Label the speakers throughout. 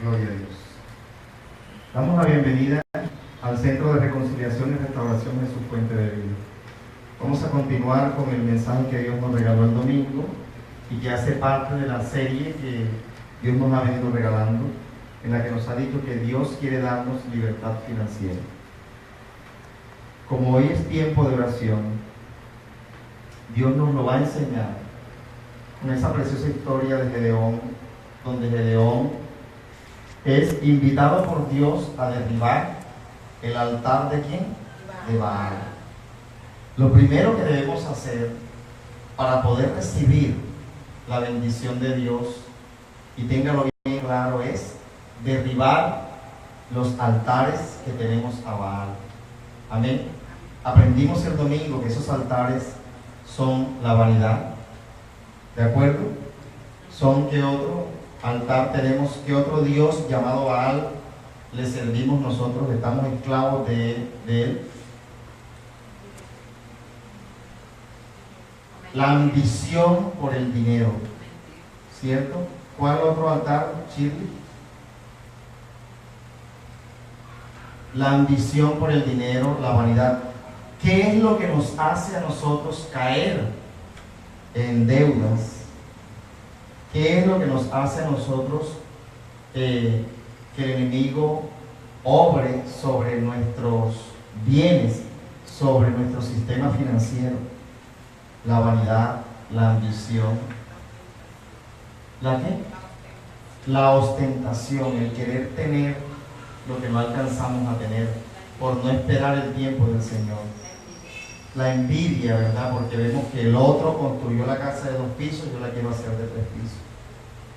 Speaker 1: Gloria a Dios. Damos la bienvenida al Centro de Reconciliación y Restauración de su Fuente de Vida. Vamos a continuar con el mensaje que Dios nos regaló el domingo y que hace parte de la serie que Dios nos ha venido regalando, en la que nos ha dicho que Dios quiere darnos libertad financiera. Como hoy es tiempo de oración, Dios nos lo va a enseñar con esa preciosa historia de Gedeón, donde Gedeón es invitado por Dios a derribar el altar ¿de quién? De Baal. Lo primero que debemos hacer para poder recibir la bendición de Dios, y téngalo bien claro, es derribar los altares que tenemos a Baal. Amén. Aprendimos el domingo que esos altares son la vanidad. ¿De acuerdo? Son que otro altar tenemos, que otro Dios llamado Baal le servimos nosotros, estamos esclavos de él. La ambición por el dinero, ¿cierto? ¿Cuál otro altar, Shirley? La ambición por el dinero, la vanidad. ¿Qué es lo que nos hace a nosotros caer en deudas? ¿Qué es lo que nos hace a nosotros que el enemigo obre sobre nuestros bienes, sobre nuestro sistema financiero? La vanidad, la ambición. ¿La qué? La ostentación, el querer tener lo que no alcanzamos a tener por no esperar el tiempo del Señor. La envidia, ¿verdad? Porque vemos que el otro construyó la casa de 2 pisos, yo la quiero hacer de 3 pisos.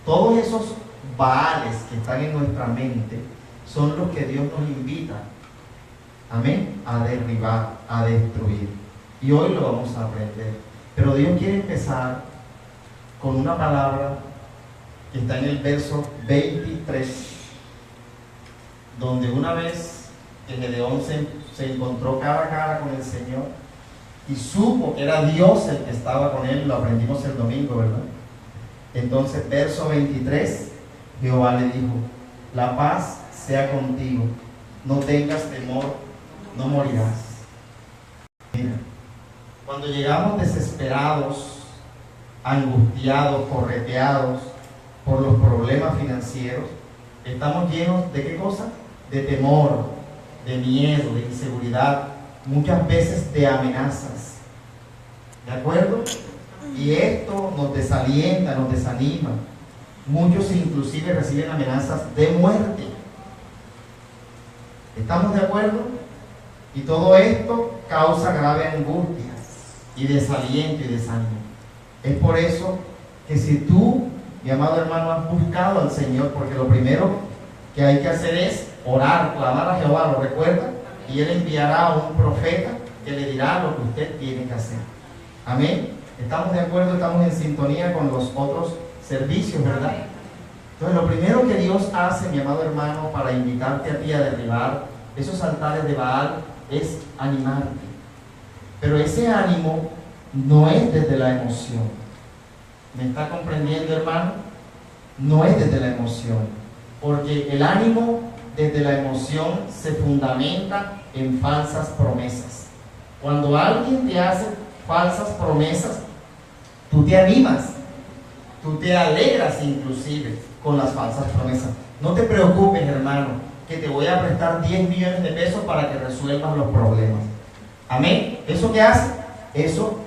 Speaker 1: Todos esos Baales que están en nuestra mente son los que Dios nos invita, amén, a derribar, a destruir. Y hoy lo vamos a aprender. Pero Dios quiere empezar con una palabra que está en el verso 23, donde una vez que Gedeón se encontró cara a cara con el Señor y supo que era Dios el que estaba con él, lo aprendimos el domingo, ¿verdad? Entonces, verso 23, Jehová le dijo: la paz sea contigo, no tengas temor, no morirás. Mira, cuando llegamos desesperados, angustiados, correteados por los problemas financieros, estamos llenos de ¿qué cosa? De temor, de miedo, de inseguridad, muchas veces de amenazas. ¿De acuerdo? Y esto nos desalienta, nos desanima. Muchos inclusive reciben amenazas de muerte. ¿Estamos de acuerdo? Y todo esto causa grave angustia y desaliento y desánimo. Es por eso que si tú, mi amado hermano, has buscado al Señor, porque lo primero que hay que hacer es orar, clamar a Jehová, ¿lo recuerda? Y Él enviará a un profeta que le dirá lo que usted tiene que hacer. Amén. ¿Estamos de acuerdo? Estamos en sintonía con los otros servicios, ¿verdad? Entonces, lo primero que Dios hace, mi amado hermano, para invitarte a ti a derribar esos altares de Baal, es animarte. Pero ese ánimo no es desde la emoción. ¿Me está comprendiendo, hermano? No es desde la emoción. Porque el ánimo desde la emoción se fundamenta en falsas promesas. Cuando alguien te hace falsas promesas, tú te animas, tú te alegras inclusive con las falsas promesas. No te preocupes, hermano, que te voy a prestar 10 millones de pesos para que resuelvas los problemas. Amén. ¿Eso qué hace? Eso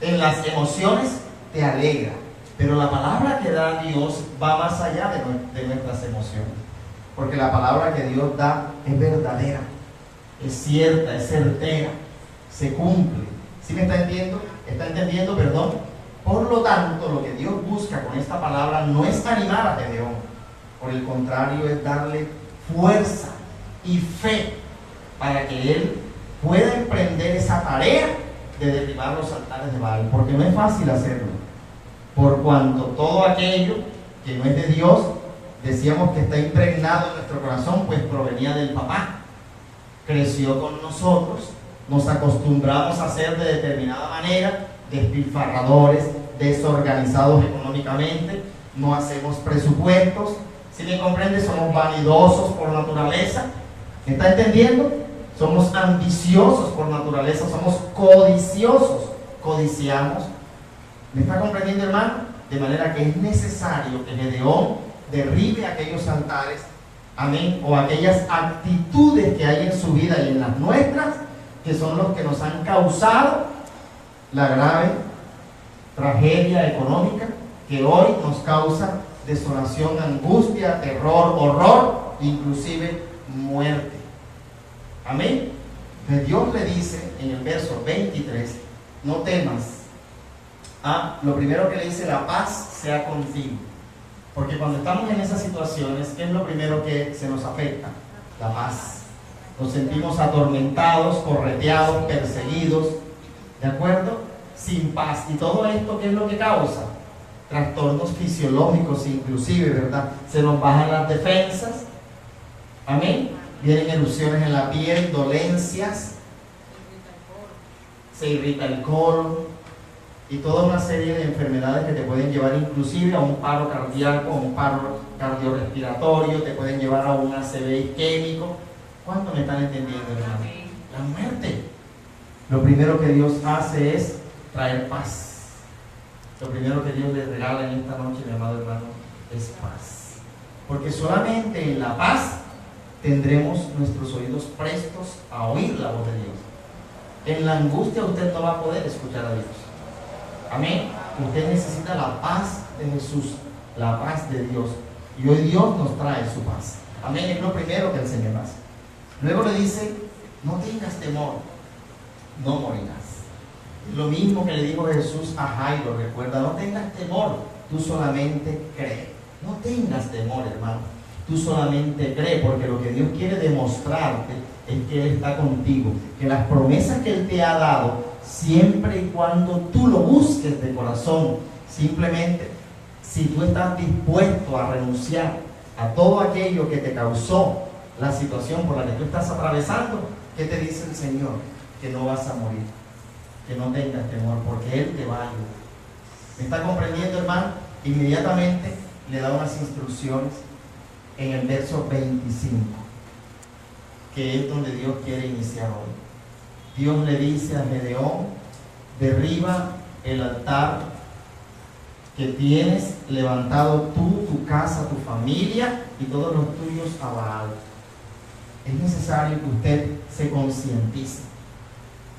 Speaker 1: en las emociones te alegra. Pero la palabra que da Dios va más allá de nuestras emociones. Porque la palabra que Dios da es verdadera, es cierta, es certera, se cumple. ¿Sí me está entendiendo? ¿Está entendiendo? Perdón. Por lo tanto, lo que Dios busca con esta palabra no es animar a Gedeón. Por el contrario, es darle fuerza y fe para que él pueda emprender esa tarea de derribar los altares de Baal. Porque no es fácil hacerlo. Por cuanto todo aquello que no es de Dios, decíamos que está impregnado en nuestro corazón, pues provenía del papá. Creció con nosotros, nos acostumbramos a ser de determinada manera, despilfarradores, desorganizados económicamente, no hacemos presupuestos, ¿Sí me comprende? Somos vanidosos por naturaleza. ¿Me está entendiendo? Somos ambiciosos por naturaleza, somos codiciosos, codiciamos. ¿Me está comprendiendo, hermano? De manera que es necesario que Gedeón derribe aquellos altares, amén, o aquellas actitudes que hay en su vida y en las nuestras, que son los que nos han causado la grave tragedia económica que hoy nos causa desolación, angustia, terror, horror, inclusive muerte. Amén. Entonces Dios le dice en el verso 23, no temas. Lo primero que le dice, la paz sea contigo. Porque cuando estamos en esas situaciones, ¿qué es lo primero que se nos afecta? La paz. Nos sentimos atormentados, correteados, perseguidos, ¿de acuerdo? Sin paz. ¿Y todo esto qué es lo que causa? Trastornos fisiológicos inclusive, ¿verdad? Se nos bajan las defensas. Amén. Vienen erupciones en la piel, dolencias. Se irrita el colon. Y toda una serie de enfermedades que te pueden llevar inclusive a un paro cardíaco, a un paro cardiorrespiratorio, te pueden llevar a un ACV isquémico. ¿Cuánto me están entendiendo, hermano? La muerte. Lo primero que Dios hace es traer paz. Lo primero que Dios le regala en esta noche, mi amado hermano, es paz. Porque solamente en la paz tendremos nuestros oídos prestos a oír la voz de Dios. En la angustia usted no va a poder escuchar a Dios. Amén. Usted necesita la paz de Jesús, la paz de Dios. Y hoy Dios nos trae su paz. Amén. Es lo primero que el Señor hace. Luego le dice, no tengas temor, no morirás. Es lo mismo que le dijo Jesús a Jairo, recuerda, no tengas temor, tú solamente cree. No tengas temor, hermano, tú solamente cree, porque lo que Dios quiere demostrarte es que Él está contigo, que las promesas que Él te ha dado, siempre y cuando tú lo busques de corazón, simplemente si tú estás dispuesto a renunciar a todo aquello que te causó la situación por la que tú estás atravesando, ¿qué te dice el Señor? Que no vas a morir, que no tengas temor, porque Él te va a ayudar. ¿Me está comprendiendo, hermano? Inmediatamente le da unas instrucciones en el verso 25, que es donde Dios quiere iniciar hoy. Dios le dice a Gedeón, derriba el altar que tienes levantado tú, tu casa, tu familia y todos los tuyos a Baal. Es necesario que usted se concientice.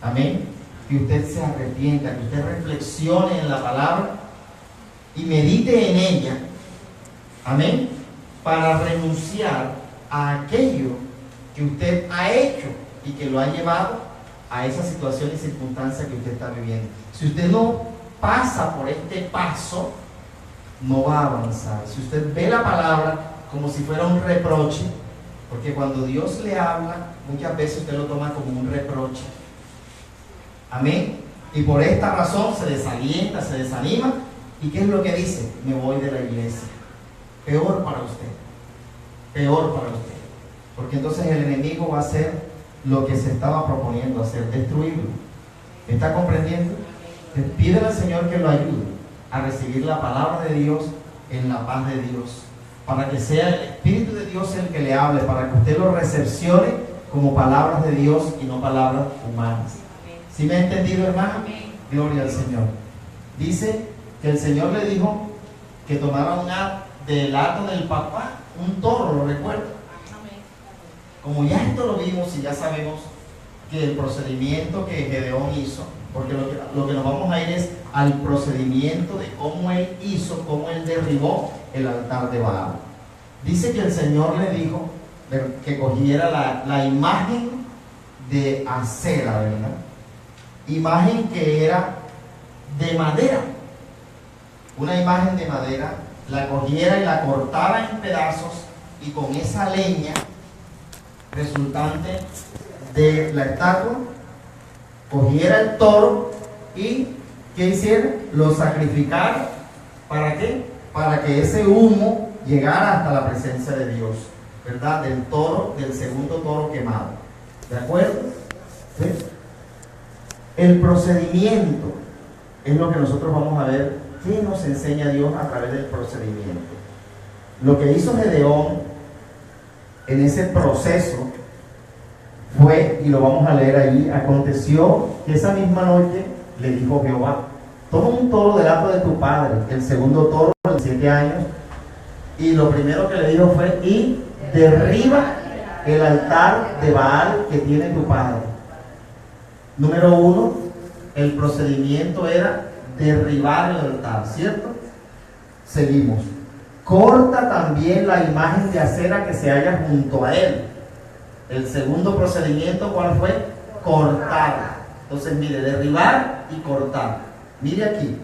Speaker 1: Amén. Que usted se arrepienta, que usted reflexione en la palabra y medite en ella. Amén. Para renunciar a aquello que usted ha hecho y que lo ha llevado a esa situación y circunstancia que usted está viviendo. Si usted no pasa por este paso, no va a avanzar. Si usted ve la palabra como si fuera un reproche, porque cuando Dios le habla, muchas veces usted lo toma como un reproche. Amén. Y por esta razón se desalienta, se desanima. ¿Y qué es lo que dice? Me voy de la iglesia. Peor para usted. Peor para usted. Porque entonces el enemigo va a hacer lo que se estaba proponiendo hacer, destruirlo. ¿Está comprendiendo? Pídele al Señor que lo ayude a recibir la palabra de Dios en la paz de Dios, para que sea el Espíritu de Dios el que le hable, para que usted lo recepcione como palabras de Dios y no palabras humanas. ¿Sí me ha entendido, hermano? Gloria al Señor. Dice que el Señor le dijo que tomara del hato del papá un toro, ¿lo recuerda? Como ya esto lo vimos y ya sabemos que el procedimiento que Gedeón hizo, porque lo que nos vamos a ir es al procedimiento de cómo él hizo, cómo él derribó el altar de Baal. Dice que el Señor le dijo que cogiera la imagen de Acera, ¿verdad? Imagen que era de madera, una imagen de madera, la cogiera y la cortara en pedazos, y con esa leña resultante de la estatua, cogiera el toro y ¿qué hiciera? Lo sacrificara. ¿Para qué? Para que ese humo llegara hasta la presencia de Dios, ¿verdad? Del toro, del segundo toro quemado. ¿De acuerdo? ¿Sí? El procedimiento es lo que nosotros vamos a ver. ¿Qué nos enseña Dios a través del procedimiento? Lo que hizo Gedeón en ese proceso fue, y lo vamos a leer allí, aconteció que esa misma noche le dijo Jehová: toma un toro del hato de tu padre, el segundo toro de 7 años, y lo primero que le dijo fue: y derriba el altar de Baal que tiene tu padre. Número 1, el procedimiento era derribar el altar, ¿cierto? Seguimos. Corta también la imagen de acera que se halla junto a él. El segundo procedimiento, ¿cuál fue? Cortar. Entonces, mire, derribar y cortar. Mire aquí,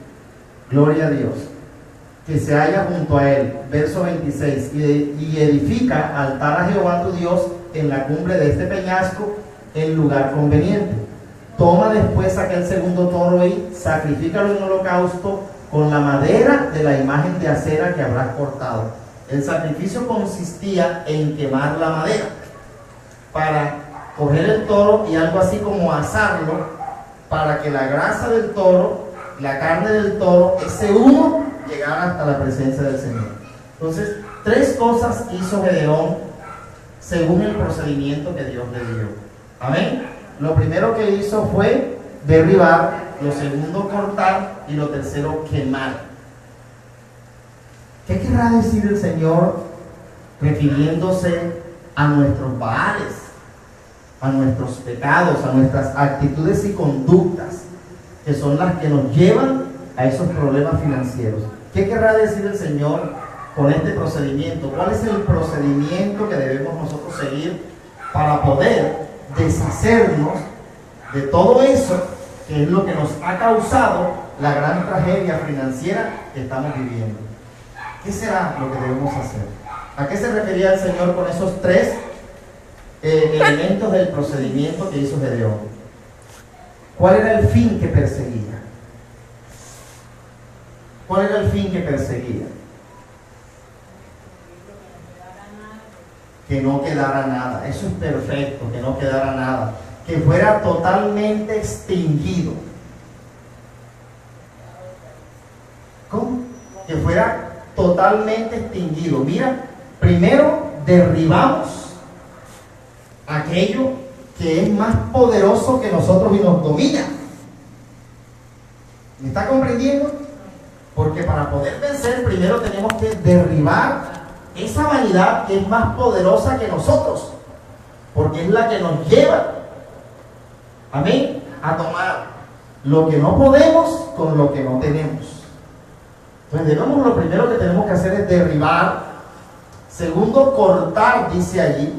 Speaker 1: gloria a Dios, que se halla junto a él. Verso 26, y edifica altar a Jehová tu Dios en la cumbre de este peñasco, en lugar conveniente. Toma después aquel segundo toro y sacrifícalo en holocausto con la madera de la imagen de acera que habrás cortado. El sacrificio consistía en quemar la madera para coger el toro y algo así como asarlo, para que la grasa del toro, la carne del toro, ese humo, llegara hasta la presencia del Señor. Entonces, 3 cosas hizo Gedeón según el procedimiento que Dios le dio. Amén. Lo primero que hizo fue derribar, lo segundo cortar y lo tercero quemar. ¿Qué querrá decir el Señor refiriéndose a nuestros baales, a nuestros pecados, a nuestras actitudes y conductas, que son las que nos llevan a esos problemas financieros? ¿Qué querrá decir el Señor con este procedimiento? ¿Cuál es el procedimiento que debemos nosotros seguir para poder deshacernos de todo eso que es lo que nos ha causado la gran tragedia financiera que estamos viviendo? ¿Qué será lo que debemos hacer? ¿A qué se refería el Señor con esos 3 elementos del procedimiento que hizo Gedeón? ¿Cuál era el fin que perseguía? ¿Cuál era el fin que perseguía? Que no quedara nada. Eso es perfecto, que no quedara nada. Que fuera totalmente extinguido. ¿Cómo? Que fuera totalmente extinguido. Mira, primero derribamos aquello que es más poderoso que nosotros y nos domina. ¿Me está comprendiendo? Porque para poder vencer, primero tenemos que derribar esa vanidad que es más poderosa que nosotros, porque es la que nos lleva, amén, a tomar lo que no podemos con lo que no tenemos. Entonces, lo primero que tenemos que hacer es derribar. Segundo, cortar, dice allí.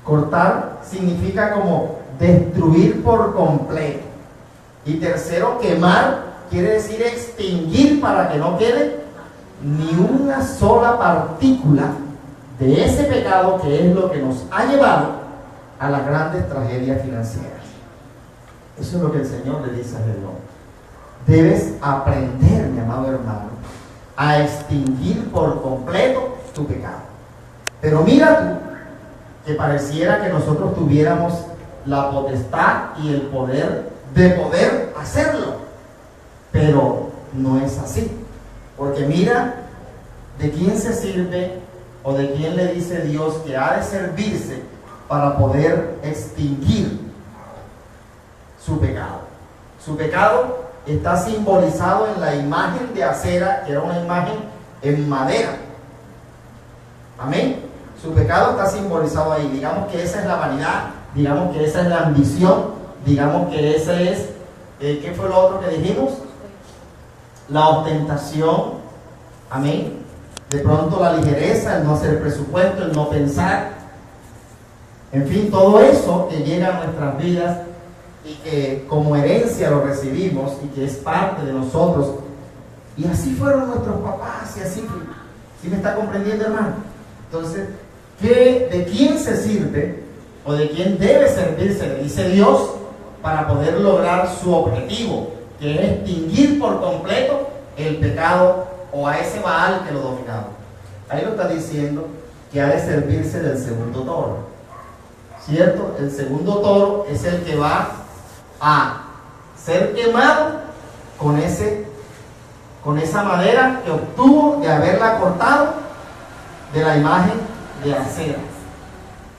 Speaker 1: Cortar significa como destruir por completo. Y tercero, quemar, quiere decir extinguir para que no quede ni una sola partícula de ese pecado que es lo que nos ha llevado a las grandes tragedias financieras. Eso es lo que el Señor le dice a Gedeón. Debes aprender, mi amado hermano, a extinguir por completo tu pecado. Pero mira tú, que pareciera que nosotros tuviéramos la potestad y el poder de poder hacerlo, pero no es así. Porque mira de quién se sirve o de quién le dice Dios que ha de servirse para poder extinguir su pecado. Su pecado está simbolizado en la imagen de acera, que era una imagen en madera. Amén. Su pecado está simbolizado ahí. Digamos que esa es la vanidad, digamos que esa es la ambición, digamos que ese es, ¿qué fue lo otro que dijimos? La ostentación, amén. De pronto la ligereza, el no hacer presupuesto, el no pensar. En fin, todo eso que llega a nuestras vidas y que como herencia lo recibimos y que es parte de nosotros. Y así fueron nuestros papás y así fue. ¿Sí me está comprendiendo, hermano? Entonces, ¿de quién se sirve o de quién debe servirse, le dice Dios, para poder lograr su objetivo, que es extinguir por completo el pecado o a ese Baal que lo dominaba? Ahí lo está diciendo que ha de servirse del segundo toro, ¿cierto? El segundo toro es el que va a ser quemado con esa madera que obtuvo de haberla cortado de la imagen de acera.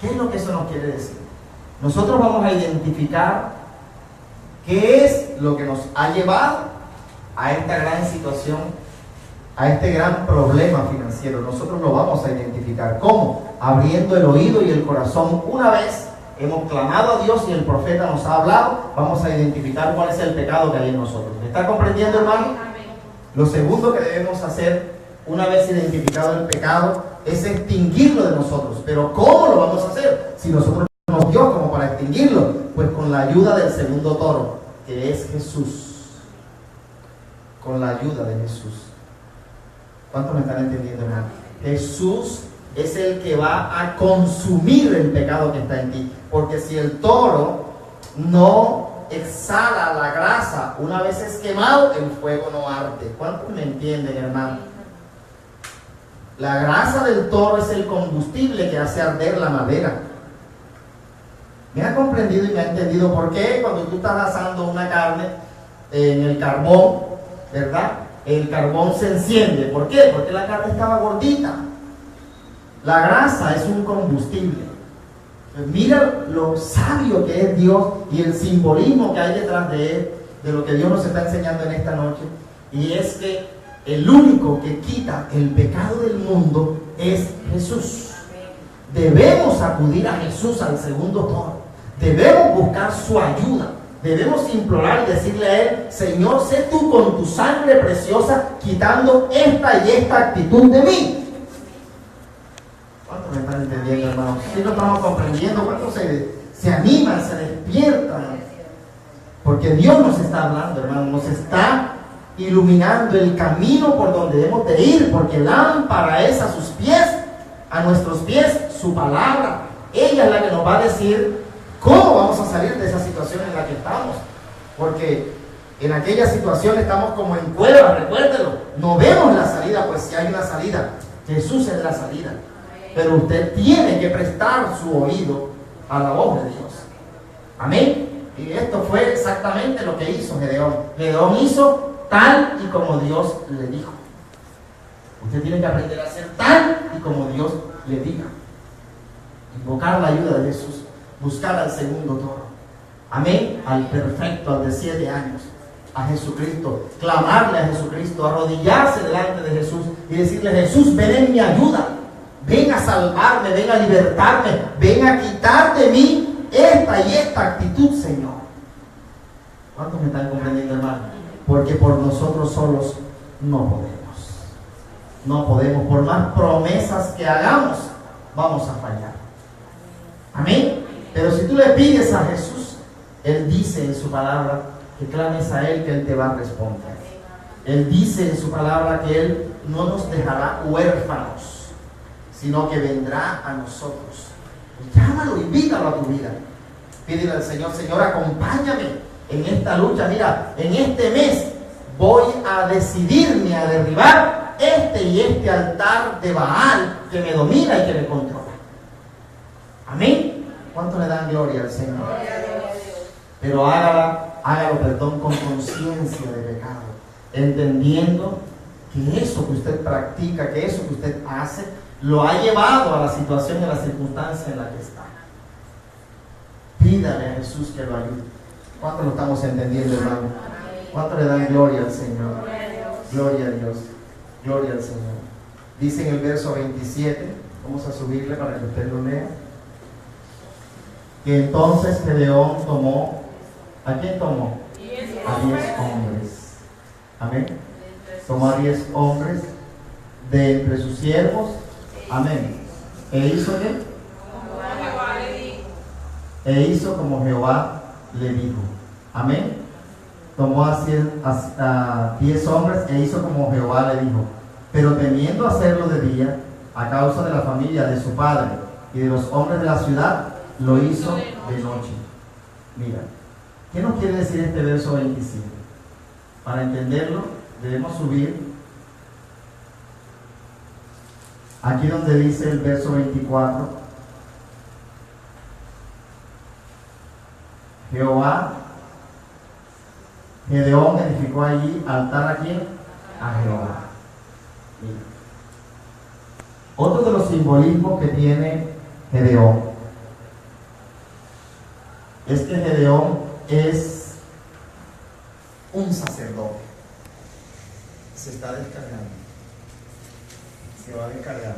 Speaker 1: ¿Qué es lo que eso nos quiere decir? Nosotros vamos a identificar qué es lo que nos ha llevado a esta gran situación, a este gran problema financiero. Nosotros lo vamos a identificar. ¿Cómo? Abriendo el oído y el corazón. Una vez hemos clamado a Dios y el profeta nos ha hablado, vamos a identificar cuál es el pecado que hay en nosotros. ¿Me está comprendiendo, hermano? Lo segundo que debemos hacer, una vez identificado el pecado, es extinguirlo de nosotros. Pero ¿cómo lo vamos a hacer? Si nosotros no nos dio como para extinguirlo, pues con la ayuda del segundo toro, que es Jesús. Con la ayuda de Jesús. ¿Cuántos me están entendiendo, hermano? Jesús es el que va a consumir el pecado que está en ti. Porque si el toro no exhala la grasa, una vez es quemado, el fuego no arde. ¿Cuántos me entienden, hermano? La grasa del toro es el combustible que hace arder la madera. ¿Me ha comprendido y me ha entendido por qué cuando tú estás asando una carne en el carbón, ¿verdad? El carbón se enciende. ¿Por qué? Porque la carne estaba gordita. La grasa es un combustible. Pues mira lo sabio que es Dios y el simbolismo que hay detrás de él, de lo que Dios nos está enseñando en esta noche. Y es que el único que quita el pecado del mundo es Jesús. Debemos acudir a Jesús, al segundo toro. Debemos buscar su ayuda. Debemos implorar y decirle a Él: Señor, sé tú con tu sangre preciosa quitando esta y esta actitud de mí. ¿Cuántos me están entendiendo, hermanos? Si lo estamos comprendiendo, ¿cuántos se animan, se despiertan? Porque Dios nos está hablando, hermanos, nos está iluminando el camino por donde debemos de ir, porque lámpara es a sus pies, a nuestros pies, su palabra. Ella es la que nos va a decir cómo vamos a salir de esa situación en la que estamos. Porque en aquella situación estamos como en cueva, recuérdelo. No vemos la salida, pues si hay una salida, Jesús es la salida. Pero usted tiene que prestar su oído a la voz de Dios. Amén. Y esto fue exactamente lo que hizo Gedeón. Gedeón hizo tal y como Dios le dijo. Usted tiene que aprender a hacer tal y como Dios le diga. Invocar la ayuda de Jesús. Buscar al segundo toro. Amén. Al perfecto, al de 7 años. A Jesucristo. Clamarle a Jesucristo. Arrodillarse delante de Jesús y decirle: Jesús, ven en mi ayuda. Ven a salvarme, ven a libertarme, ven a quitar de mí esta y esta actitud, Señor. ¿Cuántos me están comprendiendo, hermano? Porque por nosotros solos no podemos. No podemos. Por más promesas que hagamos, vamos a fallar. Amén. Pero si tú le pides a Jesús, Él dice en su palabra que clames a Él, que Él te va a responder. Él dice en su palabra que Él no nos dejará huérfanos, sino que vendrá a nosotros. Llámalo, invítalo a tu vida. Pídele al Señor: Señor, acompáñame en esta lucha. Mira, en este mes voy a decidirme a derribar este y este altar de Baal que me domina y que me controla. Amén. ¿Cuánto le dan gloria al Señor? Pero hágalo, perdón, con conciencia de pecado, entendiendo que eso que usted practica, que eso que usted hace, lo ha llevado a la situación y a la circunstancia en la que está. Pídale a Jesús que lo ayude. ¿Cuánto lo estamos entendiendo, hermano? ¿Cuánto le dan gloria al Señor? Gloria a Dios. Gloria al Señor. Dice en el verso 27, vamos a subirle para que usted lo lea, que entonces Gedeón tomó, ¿a quién tomó? A 10 hombres. Amén. Tomó a 10 hombres de entre sus siervos. Amén. ¿E hizo qué? E hizo como Jehová le dijo. Amén. Tomó a 10 hombres e hizo como Jehová le dijo. Pero temiendo hacerlo de día, a causa de la familia de su padre y de los hombres de la ciudad, lo hizo de noche. Mira, ¿qué nos quiere decir este verso 27? Para entenderlo, debemos subir aquí donde dice el verso 24: Gedeón edificó allí altar a quién? A Jehová. Mira. Otro de los simbolismos que tiene Gedeón es que Gedeón es un sacerdote. Se está descargando. Se va a descargar.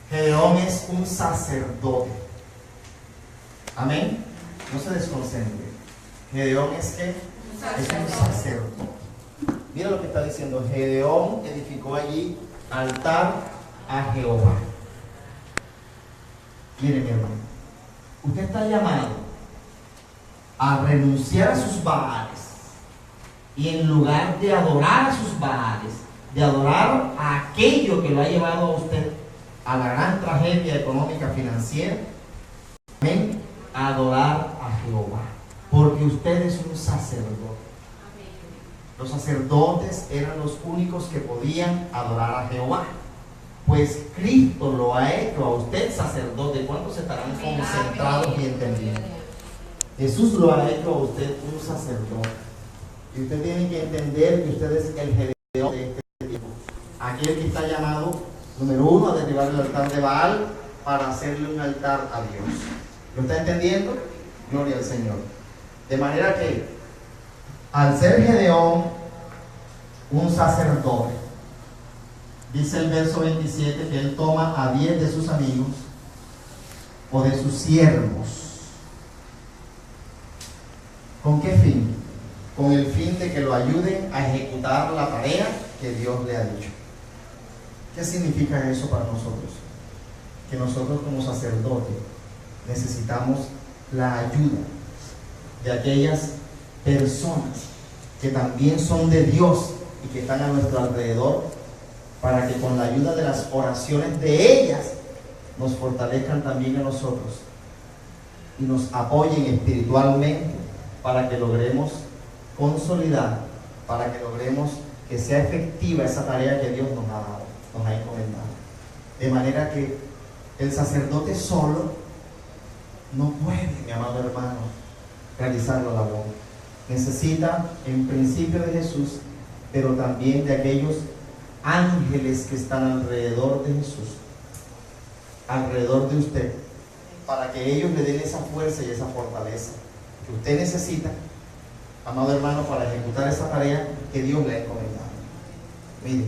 Speaker 1: Gedeón es un sacerdote. Amén. No se desconcentre. Gedeón es que es un sacerdote. Mira lo que está diciendo. Gedeón edificó allí altar a Jehová. Mire, mi hermano, usted está llamado a renunciar a sus baales y en lugar de adorar a sus baales, de adorar a aquello que lo ha llevado a usted a la gran tragedia económica financiera, amén, a adorar a Jehová, porque usted es un sacerdote. Los sacerdotes eran los únicos que podían adorar a Jehová. Pues Cristo lo ha hecho a usted sacerdote. ¿Cuántos estarán concentrados y entendiendo? Jesús lo ha hecho a usted un sacerdote. Y usted tiene que entender que usted es el Gedeón de este tiempo. Aquel que está llamado, número uno, a derribar el altar de Baal para hacerle un altar a Dios. ¿Lo está entendiendo? Gloria al Señor. De manera que, al ser Gedeón un sacerdote, dice el verso 27 que él toma a 10 de sus amigos o de sus siervos. ¿Con qué fin? Con el fin de que lo ayuden a ejecutar la tarea que Dios le ha dicho. ¿Qué significa eso para nosotros? Que nosotros como sacerdotes necesitamos la ayuda de aquellas personas que también son de Dios y que están a nuestro alrededor, para que con la ayuda de las oraciones de ellas nos fortalezcan también a nosotros y nos apoyen espiritualmente para que logremos consolidar, para que logremos que sea efectiva esa tarea que Dios nos ha dado, nos ha encomendado. De manera que el sacerdote solo no puede, mi amado hermano, realizar la labor. Necesita en principio de Jesús, pero también de aquellos ángeles que están alrededor de Jesús, alrededor de usted, para que ellos le den esa fuerza y esa fortaleza que usted necesita, amado hermano, para ejecutar esa tarea que Dios le ha encomendado. Mire,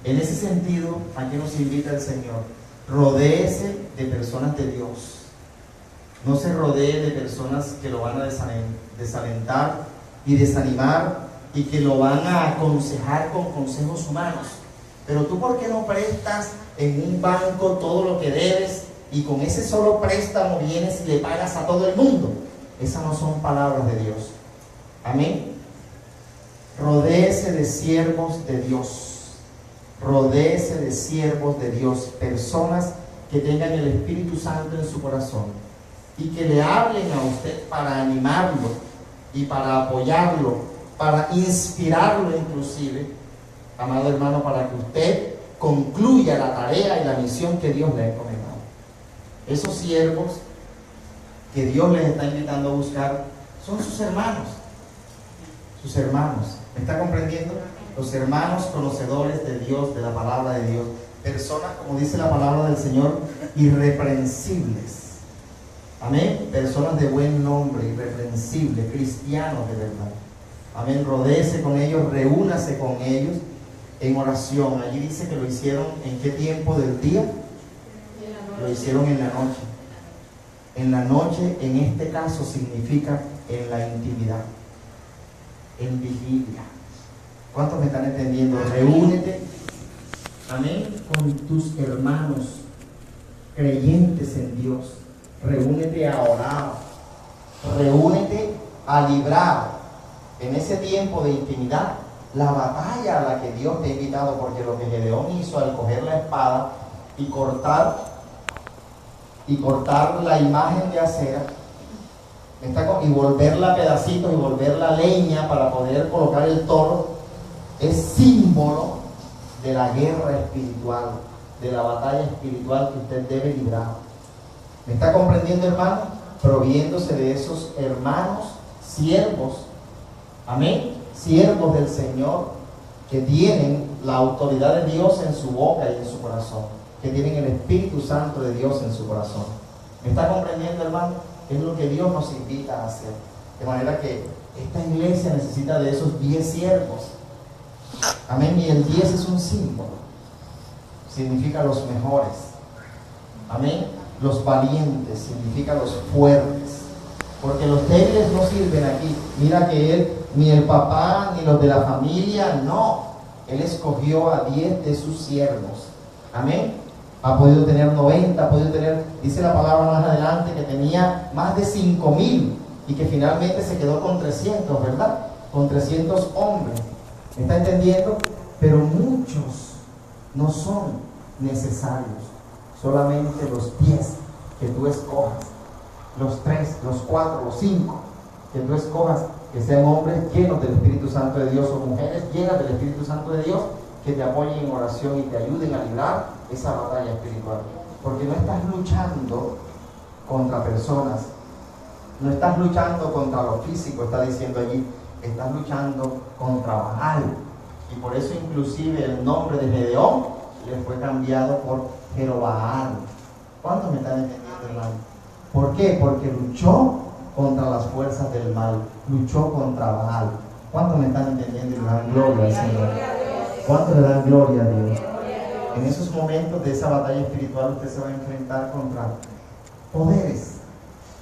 Speaker 1: en ese sentido, aquí nos invita el Señor: rodéese de personas de Dios. No se rodee de personas que lo van a desalentar y desanimar y que lo van a aconsejar con consejos humanos. Pero tú, ¿por qué no prestas en un banco todo lo que debes y con ese solo préstamo vienes y le pagas a todo el mundo? Esas no son palabras de Dios. Amén. Rodéese de siervos de Dios. Rodéese de siervos de Dios. Personas que tengan el Espíritu Santo en su corazón y que le hablen a usted para animarlo y para apoyarlo, para inspirarlo inclusive, amado hermano, para que usted concluya la tarea y la misión que Dios le ha encomendado. Esos siervos que Dios les está invitando a buscar son sus hermanos. Sus hermanos. ¿Me está comprendiendo? Los hermanos conocedores de Dios, de la palabra de Dios. Personas, como dice la palabra del Señor, irreprensibles. Amén. Personas de buen nombre, irreprensibles, cristianos de verdad. Amén. Rodéese con ellos, reúnase con ellos en oración. Allí dice que lo hicieron ¿en qué tiempo del día? Lo hicieron en la noche. En la noche, en este caso, significa en la intimidad, en vigilia. ¿Cuántos me están entendiendo? Reúnete, amén, con tus hermanos creyentes en Dios. Reúnete a orar. Reúnete a librar en ese tiempo de intimidad la batalla a la que Dios te ha invitado, porque lo que Gedeón hizo al coger la espada y cortar la imagen de acera y volverla a pedacitos y volverla a leña para poder colocar el toro, es símbolo de la guerra espiritual, de la batalla espiritual que usted debe librar. ¿Me está comprendiendo, hermano? Proviéndose de esos hermanos siervos, amén, siervos del Señor, que tienen la autoridad de Dios en su boca y en su corazón, que tienen el Espíritu Santo de Dios en su corazón. ¿Me está comprendiendo, hermano? Es lo que Dios nos invita a hacer. De manera que esta iglesia necesita de esos 10 siervos. Amén. Y el 10 es un símbolo. Significa los mejores. Amén. Los valientes, significa los fuertes. Porque los débiles no sirven aquí. Mira que él, ni el papá, ni los de la familia, no. Él escogió a 10 de sus siervos. Amén. Ha podido tener 90, ha podido tener, dice la palabra más adelante, que tenía más de 5,000 y que finalmente se quedó con 300, ¿verdad? Con 300 hombres. ¿Me está entendiendo? Pero muchos no son necesarios. Solamente los 10 que tú escojas, los 3, los 4, los 5 que tú escojas, que sean hombres llenos del Espíritu Santo de Dios o mujeres llenas del Espíritu Santo de Dios, que te apoyen en oración y te ayuden a librar esa batalla espiritual. Porque no estás luchando contra personas, no estás luchando contra lo físico, está diciendo allí, estás luchando contra Baal. Y por eso inclusive el nombre de Gedeón le fue cambiado por Jerobaal. ¿Cuántos me están entendiendo, hermano? ¿Por qué? Porque luchó contra las fuerzas del mal, luchó contra Baal. ¿Cuántos me están entendiendo y le dan gloria al Señor? ¿Cuántos le dan gloria a Dios? En esos momentos de esa batalla espiritual usted se va a enfrentar contra poderes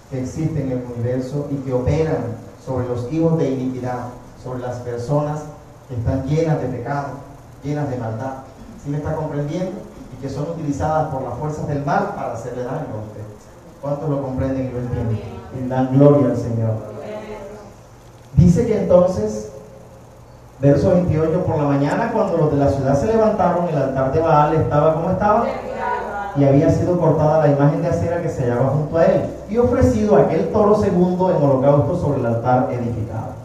Speaker 1: que existen en el universo y que operan sobre los hijos de iniquidad, sobre las personas que están llenas de pecado, llenas de maldad. ¿Sí me está comprendiendo? Y que son utilizadas por las fuerzas del mal para hacerle daño a usted. ¿Cuántos lo comprenden y lo entienden? Y dan gloria al Señor. Dice que entonces, verso 28, por la mañana cuando los de la ciudad se levantaron, el altar de Baal estaba como estaba, y había sido cortada la imagen de acera que se hallaba junto a él, y ofrecido aquel toro segundo en holocausto sobre el altar edificado.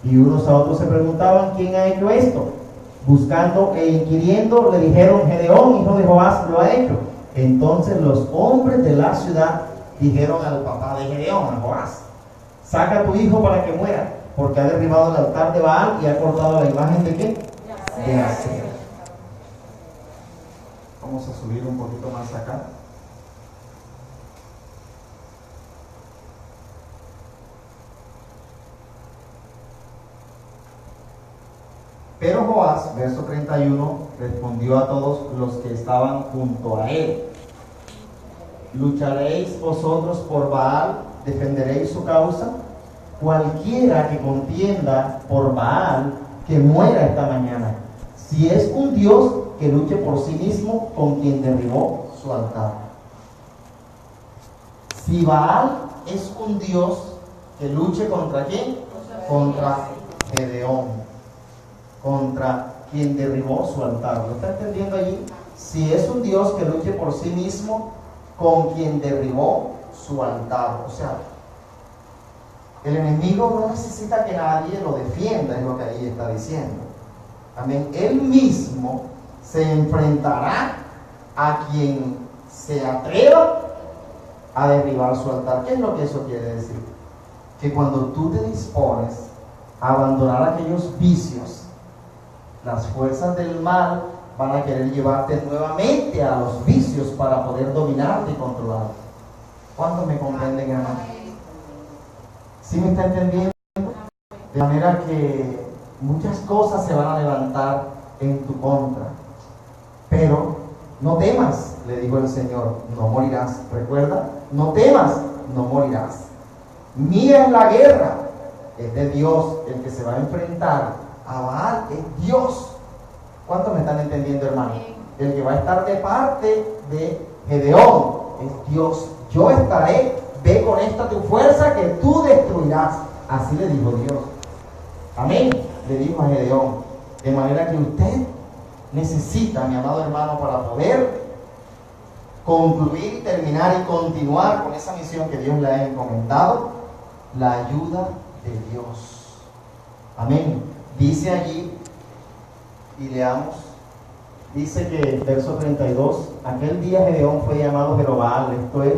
Speaker 1: Y unos a otros se preguntaban, ¿quién ha hecho esto? Buscando e inquiriendo, le dijeron, Gedeón, hijo de Joás, lo ha hecho. Entonces los hombres de la ciudad dijeron al papá de Gedeón, a Joás, saca a tu hijo para que muera, porque ha derribado el altar de Baal y ha cortado la imagen de ¿qué? De acera. Vamos a subir un poquito más acá. Pero Joás, verso 31, respondió a todos los que estaban junto a él: ¿lucharéis vosotros por Baal? ¿Defenderéis su causa? Cualquiera que contienda por Baal, que muera esta mañana. Si es un Dios, que luche por sí mismo con quien derribó su altar. Si Baal es un Dios, que luche contra ¿quién? Contra Gedeón, contra quien derribó su altar. ¿Lo está entendiendo allí? Si es un Dios, que luche por sí mismo con quien derribó su altar. O sea, el enemigo no necesita que nadie lo defienda, es lo que ahí está diciendo. Amén. Él mismo se enfrentará a quien se atreva a derribar su altar. ¿Qué es lo que eso quiere decir? Que cuando tú te dispones a abandonar aquellos vicios, las fuerzas del mal van a querer llevarte nuevamente a los vicios para poder dominarte y controlarte. ¿Cuántos me comprenden, hermano? ¿Sí me está entendiendo? De manera que muchas cosas se van a levantar en tu contra. Pero no temas, le dijo el Señor, no morirás. ¿Recuerda? No temas, no morirás. Mía es la guerra, es de Dios. El que se va a enfrentar a Baal es Dios. ¿Cuántos me están entendiendo, hermano? El que va a estar de parte de Gedeón es Dios. Yo estaré, ve con esta tu fuerza que tú destruirás. Así le dijo Dios. Amén, le dijo a Gedeón. De manera que usted necesita, mi amado hermano, para poder concluir y terminar y continuar con esa misión que Dios le ha encomendado, la ayuda de Dios. Amén. Dice allí, y leamos, dice que verso 32, aquel día Gedeón fue llamado Jerobaal, esto es,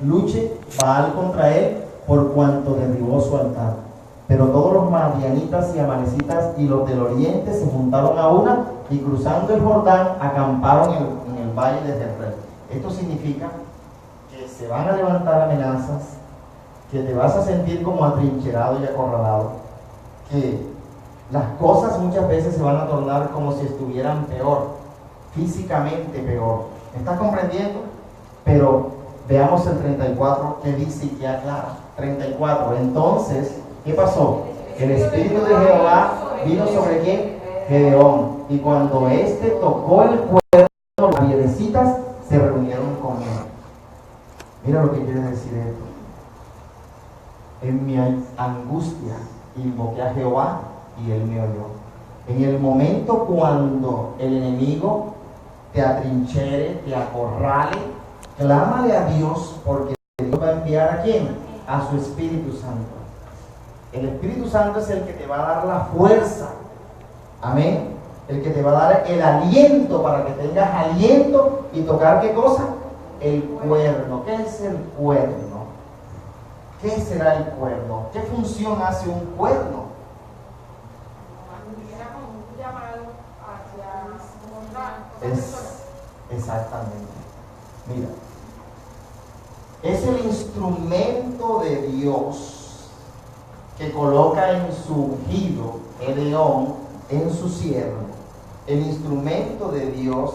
Speaker 1: luche Baal contra él por cuanto derribó su altar. Pero todos los madianitas y amalecitas y los del oriente se juntaron a una y cruzando el Jordán acamparon en el valle de Jezreel. Esto significa que se van a levantar amenazas, que te vas a sentir como atrincherado y acorralado, que las cosas muchas veces se van a tornar como si estuvieran peor, físicamente peor. ¿Me estás comprendiendo? Pero veamos el 34 que dice y que aclara. 34. Entonces, ¿qué pasó? El Espíritu de Jehová vino sobre quién? Gedeón. Y cuando éste tocó el cuerno, los abielecitas se reunieron con él. Mira lo que quiere decir esto. En mi angustia invoqué a Jehová y él me oyó. En el momento cuando el enemigo te atrinchere, te acorrale, clámale a Dios, porque Dios va a enviar ¿a quién? A su Espíritu Santo. El Espíritu Santo es el que te va a dar la fuerza. Amén. El que te va a dar el aliento para que tengas aliento y tocar ¿qué cosa? El cuerno. ¿Qué es el cuerno? ¿Qué será el cuerno? ¿Qué función hace un cuerno? Exactamente. Mira, es el instrumento de Dios que coloca en su ungido, Gedeón, en su siervo, el instrumento de Dios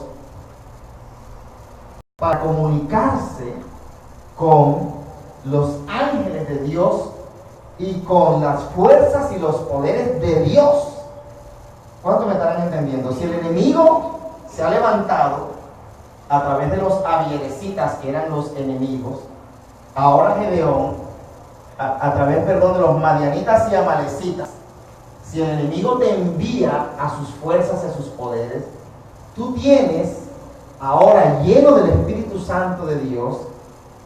Speaker 1: para comunicarse con los ángeles de Dios y con las fuerzas y los poderes de Dios. ¿Cuánto me estarán entendiendo? Si el enemigo se ha levantado a través de los abielecitas, que eran los enemigos, ahora Gedeón, a través, de los madianitas y amalecitas, si el enemigo te envía a sus fuerzas y a sus poderes, tú tienes ahora, lleno del Espíritu Santo de Dios,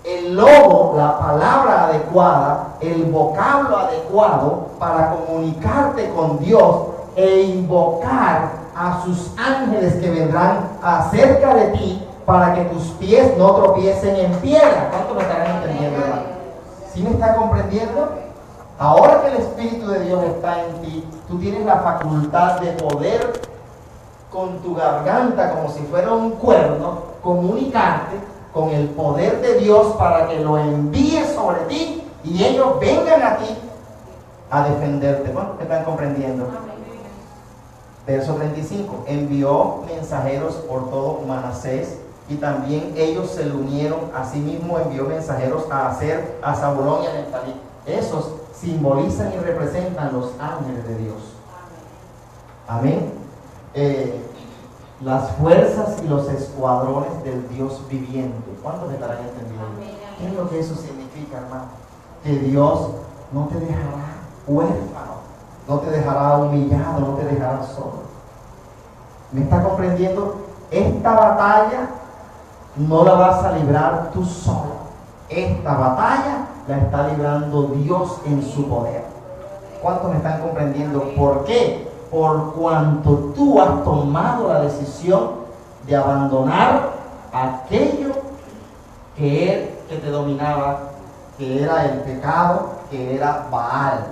Speaker 1: el logo, la palabra adecuada, el vocablo adecuado para comunicarte con Dios e invocar a sus ángeles que vendrán acerca de ti para que tus pies no tropiecen en piedra. ¿Cuánto me estarán entendiendo, hermano? ¿Sí me está comprendiendo? Ahora que el Espíritu de Dios está en ti, tú tienes la facultad de poder con tu garganta, como si fuera un cuerno, comunicarte con el poder de Dios para que lo envíe sobre ti y ellos vengan a ti a defenderte. ¿Cuántos me están comprendiendo? Verso 35. Envió mensajeros por todo Manasés y también ellos se le unieron. Asimismo envió mensajeros a Aser, a Zabulón y a Neftalí. Esos simbolizan y representan los ángeles de Dios. Amén. Las fuerzas y los escuadrones del Dios viviente. ¿Cuántos me estarán entendiendo? ¿Qué es lo que eso significa, hermano? Que Dios no te dejará huérfano, no te dejará humillado, no te dejará solo. ¿Me está comprendiendo? Esta batalla no la vas a librar tú solo. Esta batalla la está librando Dios en su poder. ¿Cuántos me están comprendiendo? ¿Por qué? Por cuanto tú has tomado la decisión de abandonar aquello que te dominaba, que era el pecado, que era Baal.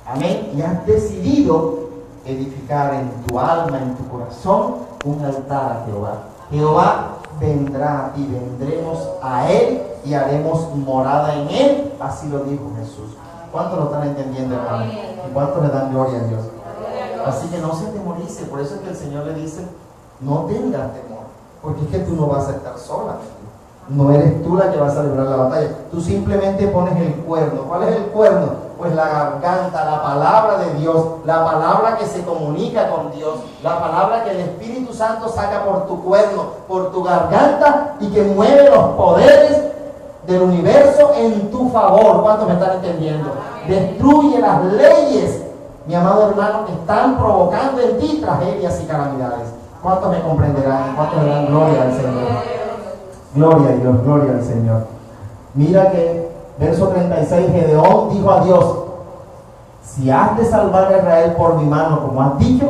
Speaker 1: Amén. Y has decidido edificar en tu alma, en tu corazón, un altar a Jehová. Jehová vendrá a ti, vendremos a Él y haremos morada en Él. Así lo dijo Jesús. ¿Cuántos lo están entendiendo, hermano? ¿Y cuántos le dan gloria a Dios? Así que no se temorice. Por eso es que el Señor le dice, no tengas temor, porque es que tú no vas a estar sola. No eres tú la que vas a librar la batalla. Tú simplemente pones el cuerno. ¿Cuál es el cuerno? Pues la garganta, la palabra de Dios, la palabra que se comunica con Dios, la palabra que el Espíritu Santo saca por tu cuerno, por tu garganta y que mueve los poderes del universo en tu favor. ¿Cuántos me están entendiendo? Destruye las leyes, mi amado hermano, que están provocando en ti tragedias y calamidades. ¿Cuántos me comprenderán? ¿Cuántos le dan gloria al Señor? Gloria a Dios, gloria al Señor. Mira que verso 36, Gedeón dijo a Dios, si has de salvar a Israel por mi mano, como has dicho,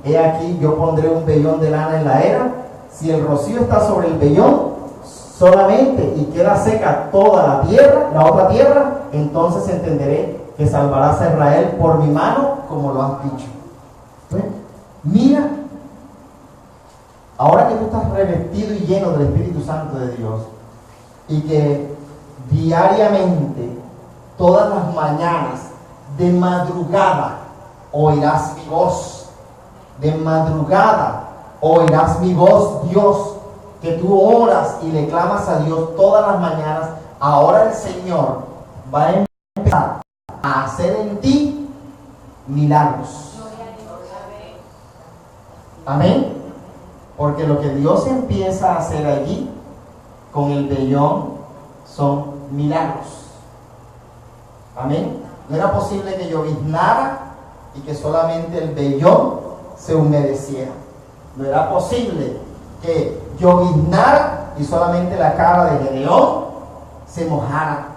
Speaker 1: he aquí yo pondré un vellón de lana en la era. Si el rocío está sobre el vellón solamente y queda seca toda la tierra, la otra tierra, entonces entenderé que salvarás a Israel por mi mano, como lo has dicho. Mira ahora que tú estás revestido y lleno del Espíritu Santo de Dios, y que diariamente, todas las mañanas, de madrugada, oirás mi voz. De madrugada oirás mi voz, Dios, que tú oras y le clamas a Dios todas las mañanas. Ahora el Señor va a empezar a hacer en ti milagros. Amén. Porque lo que Dios empieza a hacer allí con el vellón son milagros. Amén. No era posible que lloviznara y que solamente el vellón se humedeciera. No era posible que lloviznara y solamente la cara de Gedeón se mojara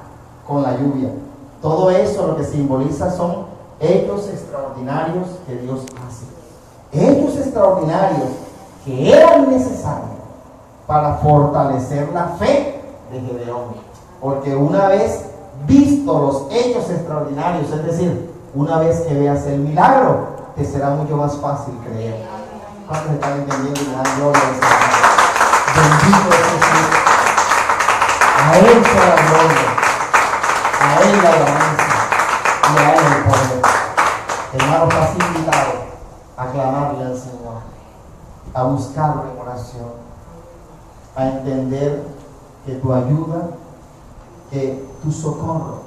Speaker 1: con la lluvia. Todo eso lo que simboliza son hechos extraordinarios que Dios hace. Hechos extraordinarios que eran necesarios para fortalecer la fe de Gedeón. Porque una vez visto los hechos extraordinarios, es decir, una vez que veas el milagro, te será mucho más fácil creer. ¿Cuántos están entendiendo y me dan gloria al Señor? Bendito es Jesús. A Él sea la gloria, a Él la alabanza y a Él el poder. Hermanos, estás invitado a clamarle al Señor, a buscarlo en oración, a entender que tu ayuda, que tu socorro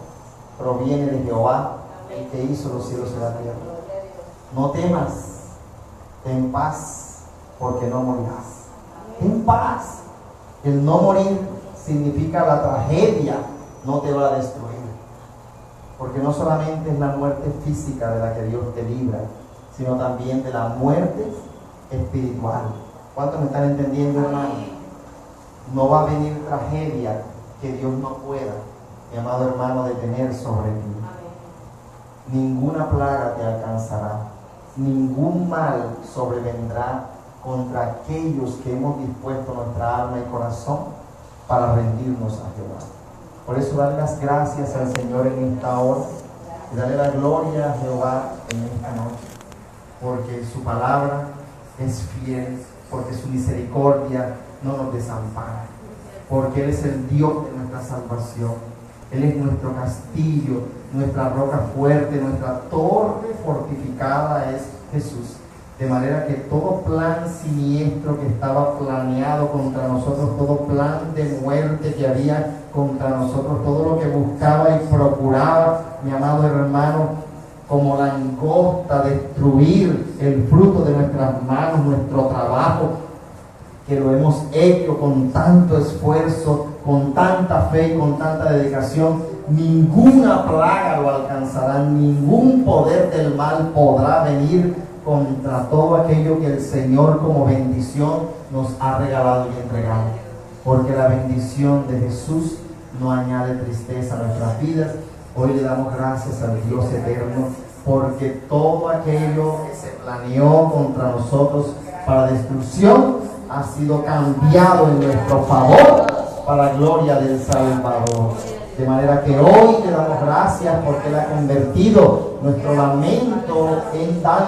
Speaker 1: proviene de Jehová, el que hizo los cielos y la tierra. No temas, ten paz, porque no morirás. Ten paz. El no morir significa la tragedia no te va a destruir. Porque no solamente es la muerte física de la que Dios te libra, sino también de la muerte espiritual. ¿Cuántos me están entendiendo, hermano? No va a venir tragedia que Dios no pueda, mi amado hermano, detener sobre ti. Ninguna plaga te alcanzará, ningún mal sobrevendrá contra aquellos que hemos dispuesto nuestra alma y corazón para rendirnos a Jehová. Por eso dale las gracias al Señor en esta hora y dale la gloria a Jehová en esta noche, porque su palabra es fiel, porque su misericordia no nos desampara, porque Él es el Dios de nuestra salvación. Él es nuestro castillo, nuestra roca fuerte, nuestra torre fortificada es Jesús. De manera que todo plan siniestro que estaba planeado contra nosotros, todo plan de muerte que había contra nosotros, todo lo que buscaba y procuraba, mi amado hermano, como langosta, destruir el fruto de nuestras manos, nuestro trabajo, que lo hemos hecho con tanto esfuerzo, con tanta fe y con tanta dedicación. Ninguna plaga lo alcanzará, ningún poder del mal podrá venir contra todo aquello que el Señor como bendición nos ha regalado y entregado. Porque la bendición de Jesús no añade tristeza a nuestras vidas. Hoy le damos gracias al Dios eterno, porque todo aquello que se planeó contra nosotros para destrucción ha sido cambiado en nuestro favor para gloria del Salvador. De manera que hoy le damos gracias porque Él ha convertido nuestro lamento en danza.